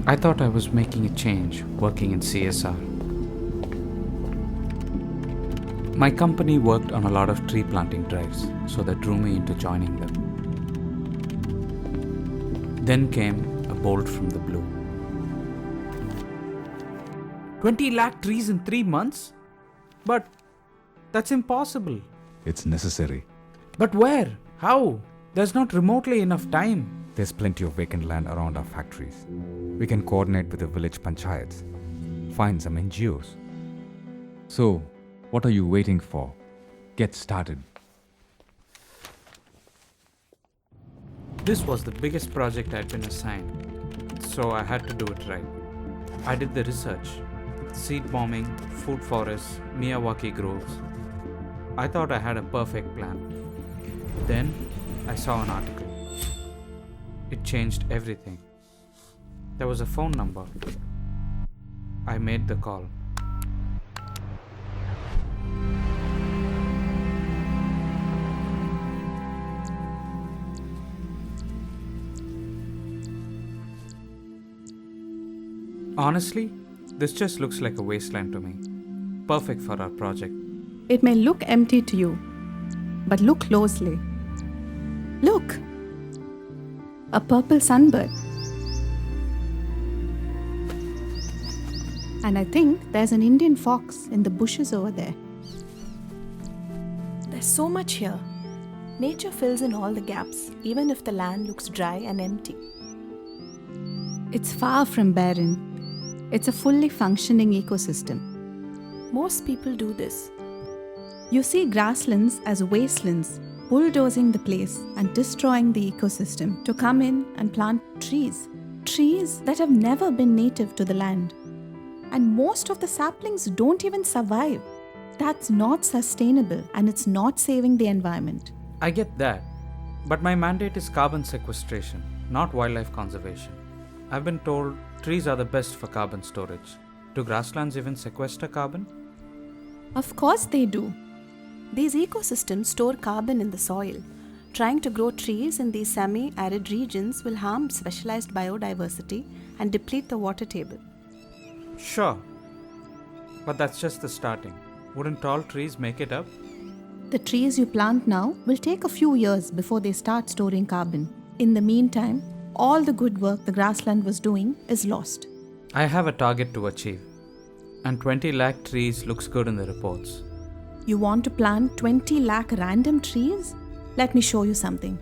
I thought I was making a change working in CSR. My company worked on a lot of tree planting drives, so that drew me into joining them. Then came a bolt from the blue. 20 lakh trees in 3 months? But that's impossible. It's necessary. But where? How? There's not remotely enough time. There's plenty of vacant land around our factories. We can coordinate with the village panchayats. Find some NGOs. So, what are you waiting for? Get started. This was the biggest project I'd been assigned, so I had to do it right. I did the research, seed bombing, food forests, Miyawaki groves. I thought I had a perfect plan. Then I saw an article. It changed everything. There was a phone number. I made the call. Honestly, this just looks like a wasteland to me. Perfect for our project. It may look empty to you, but look closely. Look! A purple sunbird. And I think there's an Indian fox in the bushes over there. There's so much here. Nature fills in all the gaps, even if the land looks dry and empty. It's far from barren. It's a fully functioning ecosystem. Most people do this. You see grasslands as wastelands, bulldozing the place and destroying the ecosystem to come in and plant trees. Trees that have never been native to the land. And most of the saplings don't even survive. That's not sustainable and it's not saving the environment. I get that, but my mandate is carbon sequestration, not wildlife conservation. I've been told trees are the best for carbon storage. Do grasslands even sequester carbon? Of course they do. These ecosystems store carbon in the soil. Trying to grow trees in these semi-arid regions will harm specialized biodiversity and deplete the water table. Sure, but that's just the starting. Wouldn't tall trees make it up? The trees you plant now will take a few years before they start storing carbon. In the meantime, all the good work the grassland was doing is lost. I have a target to achieve, and 20 lakh trees looks good in the reports. You want to plant 20 lakh random trees? Let me show you something.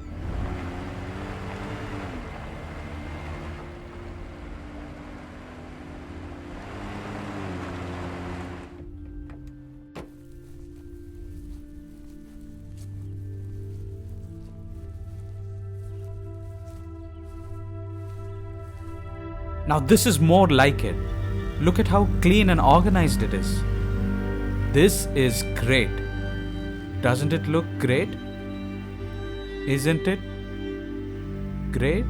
Now this is more like it. Look at how clean and organized it is. This is great. Doesn't it look great? Isn't it great?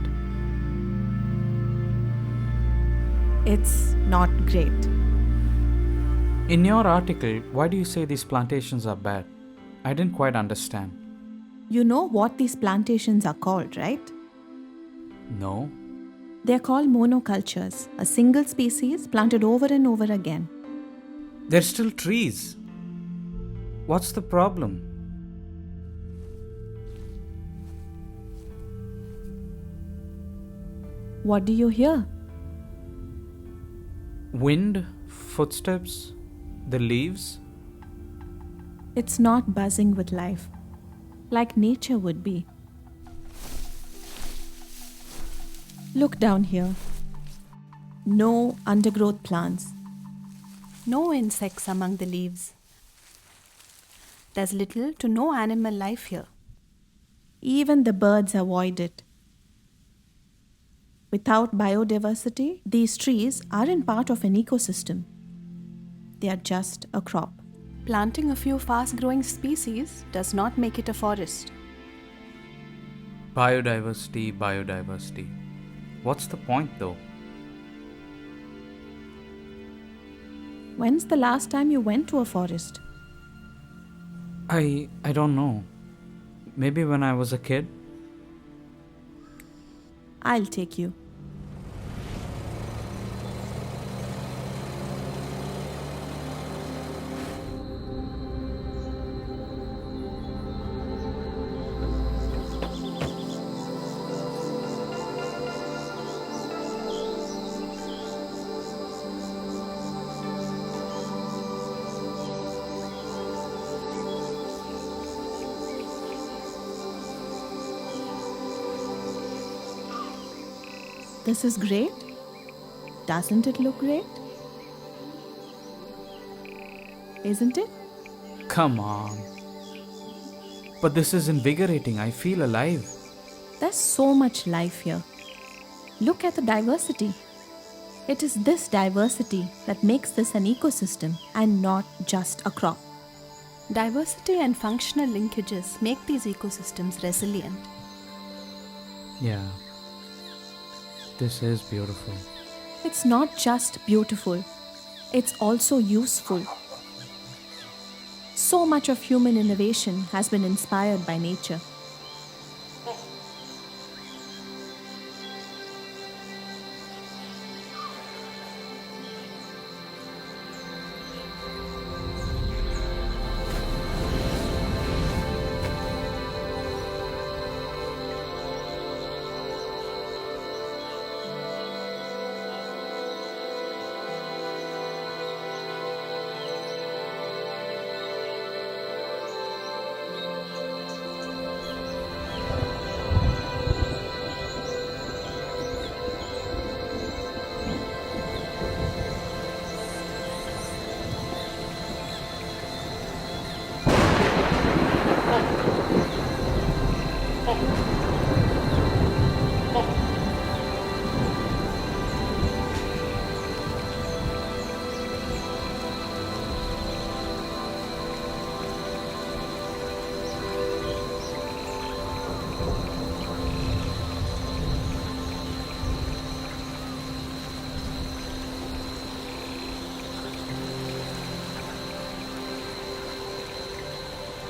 It's not great. In your article, why do you say these plantations are bad? I didn't quite understand. You know what these plantations are called, right? No. They're called monocultures, a single species planted over and over again. They're still trees. What's the problem? What do you hear? Wind, footsteps, the leaves. It's not buzzing with life, like nature would be. Look down here. No undergrowth plants. No insects among the leaves. There's little to no animal life here. Even the birds avoid it. Without biodiversity, these trees aren't part of an ecosystem. They are just a crop. Planting a few fast-growing species does not make it a forest. Biodiversity, biodiversity. What's the point though? When's the last time you went to a forest? I don't know. Maybe when I was a kid? I'll take you. This is great. Doesn't it look great? Isn't it? Come on. But this is invigorating. I feel alive. There's so much life here. Look at the diversity. It is this diversity that makes this an ecosystem and not just a crop. Diversity and functional linkages make these ecosystems resilient. Yeah. This is beautiful. It's not just beautiful, it's also useful. So much of human innovation has been inspired by nature.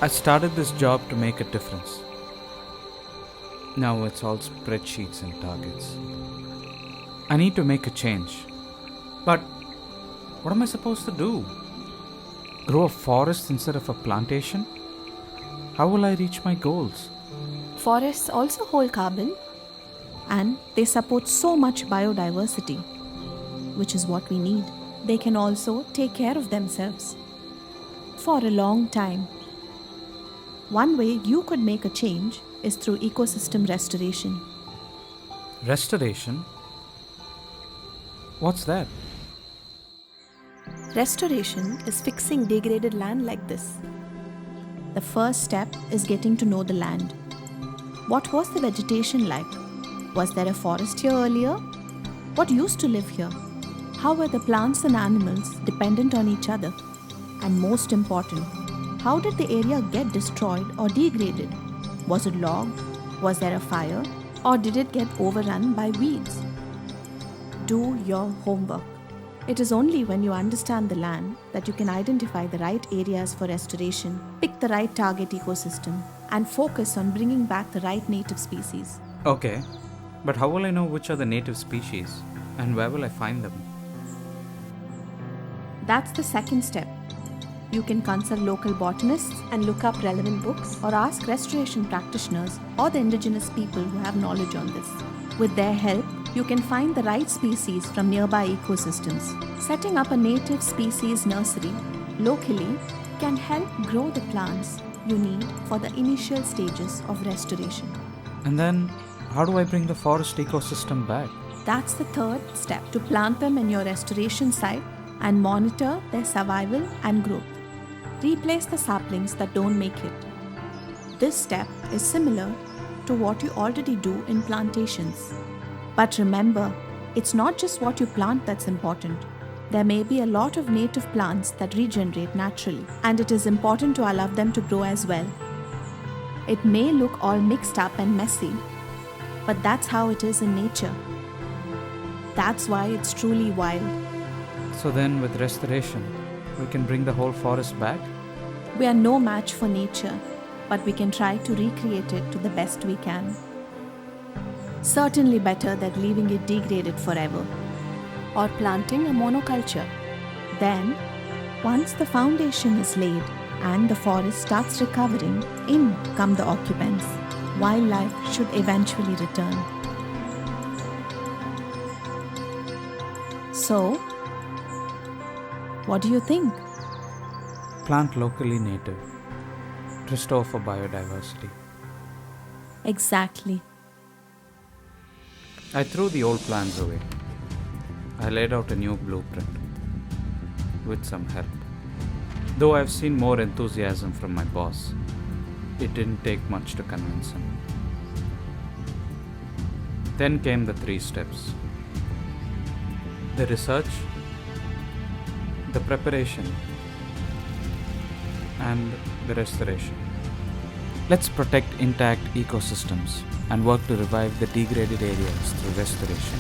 I started this job to make a difference. Now it's all spreadsheets and targets. I need to make a change. But what am I supposed to do? Grow a forest instead of a plantation? How will I reach my goals? Forests also hold carbon. And they support so much biodiversity, which is what we need. They can also take care of themselves for a long time. One way you could make a change is through ecosystem restoration. Restoration? What's that? Restoration is fixing degraded land like this. The first step is getting to know the land. What was the vegetation like? Was there a forest here earlier? What used to live here? How were the plants and animals dependent on each other? And most important, how did the area get destroyed or degraded? Was it logged? Was there a fire? Or did it get overrun by weeds? Do your homework. It is only when you understand the land that you can identify the right areas for restoration, pick the right target ecosystem, and focus on bringing back the right native species. Okay, but how will I know which are the native species and where will I find them? That's the second step. You can consult local botanists and look up relevant books, or ask restoration practitioners or the indigenous people who have knowledge on this. With their help, you can find the right species from nearby ecosystems. Setting up a native species nursery locally can help grow the plants you need for the initial stages of restoration. And then, how do I bring the forest ecosystem back? That's the third step, to plant them in your restoration site and monitor their survival and growth. Replace the saplings that don't make it. This step is similar to what you already do in plantations. But remember, it's not just what you plant that's important. There may be a lot of native plants that regenerate naturally, and it is important to allow them to grow as well. It may look all mixed up and messy, but that's how it is in nature. That's why it's truly wild. So then, with restoration, we can bring the whole forest back? We are no match for nature, but we can try to recreate it to the best we can. Certainly better than leaving it degraded forever. Or planting a monoculture. Then, once the foundation is laid and the forest starts recovering, in come the occupants. Wildlife should eventually return. So, what do you think? Plant locally native. Restore for biodiversity. Exactly. I threw the old plans away. I laid out a new blueprint with some help. Though I've seen more enthusiasm from my boss, it didn't take much to convince him. Then came the 3 steps: the research, the preparation, and the restoration. Let's protect intact ecosystems and work to revive the degraded areas through restoration.